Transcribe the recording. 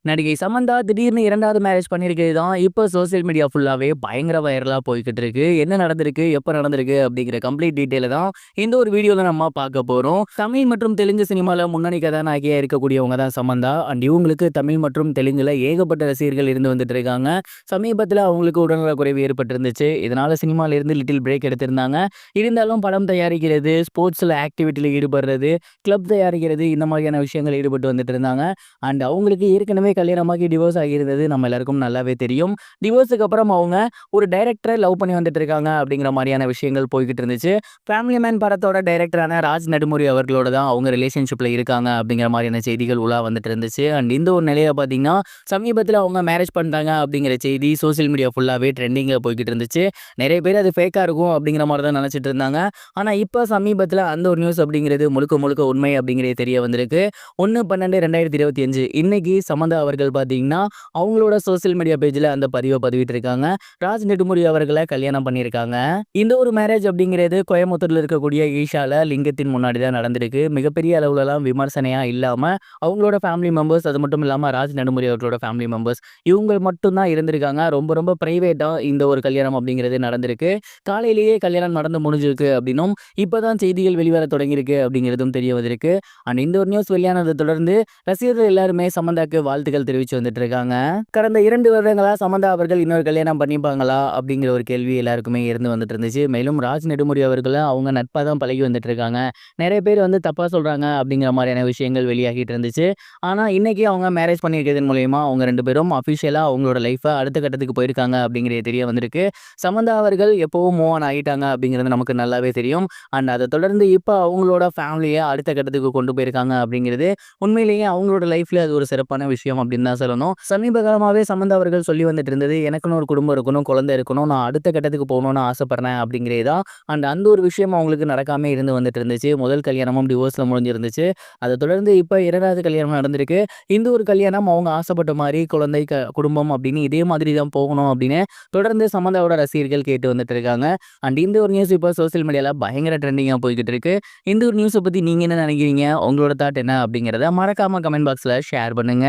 நடிகை சமந்தா திடீர்னு 2வது மேரேஜ் பண்ணியிருக்கிறது தான் இப்போ சோசியல் மீடியா ஃபுல்லாவே பயங்கர வைரலா போய்க்கிட்டு இருக்கு. என்ன நடந்திருக்கு, எப்ப நடந்திருக்கு அப்படிங்கிற கம்ப்ளீட் டீட்டெயில தான் இந்த ஒரு வீடியோல நம்ம பார்க்க போறோம். தமிழ் மற்றும் தெலுங்கு சினிமால முன்னணி கதாநாயகியா இருக்கக்கூடியவங்க தான் சமந்தா. அண்ட் இவங்களுக்கு தமிழ் மற்றும் தெலுங்குல ஏகப்பட்ட ரசிகர்கள் இருந்து வந்துட்டு இருக்காங்க. சமீபத்தில் அவங்களுக்கு உடல்நலக் குறைவு ஏற்பட்டிருந்துச்சு. இதனால சினிமால இருந்து லிட்டில் பிரேக் எடுத்திருந்தாங்க. இருந்தாலும் படம் தயாரிக்கிறது, ஸ்போர்ட்ஸ்ல ஆக்டிவிட்டியில ஈடுபடுறது, கிளப் தயாரிக்கிறது இந்த மாதிரியான விஷயங்கள் ஈடுபட்டு வந்துட்டு இருந்தாங்க. அண்ட் அவங்களுக்கு ஏற்கனவே கல்யாணமாகி டிவோர்ஸ் ஆகியிருந்தது நம்ம எல்லாருக்கும் நல்லாவே தெரியும். டிவோர்ஸுக்கு அப்புறம் அவங்க ஒரு டைரக்டரை லவ் பண்ணி வந்துட்டு இருக்காங்க அப்படிங்கிற மாதிரியான விஷயங்கள் போய்கிட்டு இருந்துச்சு. ஃபேமிலி மேன் படத்தோட டைரக்டரான ராஜ் நடுமுரி அவர்களோட தான் அவங்க ரிலேஷன்ஷிப்ல இருக்காங்க அப்படிங்கிற மாதிரியான செய்திகள் உலா வந்துட்டு இருந்துச்சு. அண்ட் இந்த ஒரு நிலையை பார்த்தீங்கன்னா சமீபத்தில் அவங்க மேரேஜ் பண்ணிட்டாங்க அப்படிங்கிற செய்தி சோசியல் மீடியா ஃபுல்லாகவே ட்ரெண்டிங்கில் போய்கிட்டு இருந்துச்சு. நிறைய பேர் அது ஃபேக்காக இருக்கும் அப்படிங்கிற மாதிரி தான் நினச்சிட்டு இருந்தாங்க. ஆனால் இப்போ சமீபத்தில் அந்த ஒரு நியூஸ் அப்படிங்கிறது முழுக்க முழுக்க உண்மை அப்படிங்கிறது தெரிய வந்திருக்கு. 1/12/2025 இன்னைக்கு சமந்தா அவர்கள் பார்த்தீங்கன்னா அவங்களோட சோசியல் மீடியா பேஜில் அந்த பதிவை பதிவிட்டு இருக்காங்க. ராஜ் நெடுமுடி அவர்களை கல்யாணம் பண்ணியிருக்காங்க. இந்த ஒரு மேரேஜ் அப்படிங்கிறது கோயம்புத்தூர்ல இருக்கக்கூடிய ஈஷால லிங்கத்தின் முன்னாடி தான் நடந்திருக்கு. மிகப்பெரிய அளவுலலாம் விமர்சனையா இல்லாம அவங்களோட ஃபேமிலி மெம்பர்ஸ், அது மட்டும் இல்லாம ராஜ் நெடுமுடி அவர்களோட ஃபேமிலி மெம்பர்ஸ் இவங்க மட்டும் தான் இருந்திருக்காங்க. ரொம்ப ரொம்ப பிரைவேட்டா இந்த ஒரு கல்யாணம் அப்படிங்கிறது நடந்திருக்கு. காலையிலேயே கல்யாணம் நடந்து முடிஞ்சிருக்கு அப்படின்னும் இப்பதான் செய்திகள் வெளிவர தொடங்கியிருக்கு அப்படிங்கிறதும் தெரிய வந்திருக்கு. அண்ட் இந்த ஒரு நியூஸ் வெளியானதை தொடர்ந்து ரசிகர்கள் எல்லாருமே சமந்தாக்கு வாழ்த்துக்கள் தெரிவிச்சு வந்துட்டு இருக்காங்க. கடந்த 2 வருடங்களா சமந்தா அவர்கள் இன்னொரு கல்யாணம் பண்ணிப்பாங்களா அப்படிங்கிற ஒரு கேள்வி எல்லாருக்குமே இருந்து வந்துட்டு இருந்துச்சு. மேலும் ராஜ் நெடுமுடி அவர்கள் அவங்க நட்பா தான் பழகி வந்துட்டு இருக்காங்க. நிறைய பேர் வந்து தப்பா சொல்றாங்க அப்படிங்கிற மாதிரியான விஷயங்கள் வெளியாகிட்டு இருந்துச்சு. ஆனா இன்னைக்கு அவங்க மேரேஜ் பண்ணியிருக்கிறதன் மூலியமா அவங்க 2 பேரும் அபிஷியலா அவங்களோட லைஃபை அடுத்த கட்டத்துக்கு போயிருக்காங்க அப்படிங்கிறது தெரிய வந்திருக்கு. சமந்தா அவர்கள் எப்பவும் மூவ் ஆன் ஆகிட்டாங்க அப்படிங்கிறது நமக்கு நல்லாவே தெரியும். அண்ட் அதை தொடர்ந்து இப்போ அவங்களோட ஃபேமிலியை அடுத்த கட்டத்துக்கு கொண்டு போயிருக்காங்க அப்படிங்கிறது உண்மையிலேயே அவங்களோட லைஃப்ல அது ஒரு சிறப்பான விஷயம் அப்படின்னு தான் சொல்லணும். சமீப காலமாகவே சமந்தா அவர்கள் சொல்லி வந்துட்டு இருந்தது, எனக்குன்னு ஒரு குடும்பம் இருக்கணும், குழந்தை இருக்கணும், நான் அடுத்த கட்டத்துக்கு போகணும்னு ஆசைப்படுறேன் அப்படிங்கிறே தான். அண்ட் அந்த ஒரு விஷயம் அவங்களுக்கு நடக்காம இருந்து வந்துட்டு இருந்துச்சு. முதல் கல்யாணமும் டிவோர்ஸ்ல முடிஞ்சிருந்துச்சு. அதை தொடர்ந்து இப்போ 2வது கல்யாணம் நடந்திருக்கு. இந்த ஒரு கல்யாணம் அவங்க ஆசைப்பட்ட மாதிரி குழந்தை குடும்பம் அப்படின்னு இதே மாதிரி தான் போகணும் அப்படின்னு தொடர்ந்து சமந்தாவோட ரசிகர்கள் கேட்டு வந்துட்டு இருக்காங்க. அண்ட் இந்த ஒரு நியூஸ் இப்போ சோசியல் மீடியால பயங்கர ட்ரெண்டிங்காக போய்கிட்டு இருக்கு. இந்த ஒரு நியூஸை பத்தி நீங்க என்ன நினைக்கிறீங்க? உங்களோட தாட் என்ன அப்படிங்கிறத மறக்காம கமெண்ட் பாக்ஸ்ல ஷேர் பண்ணுங்க.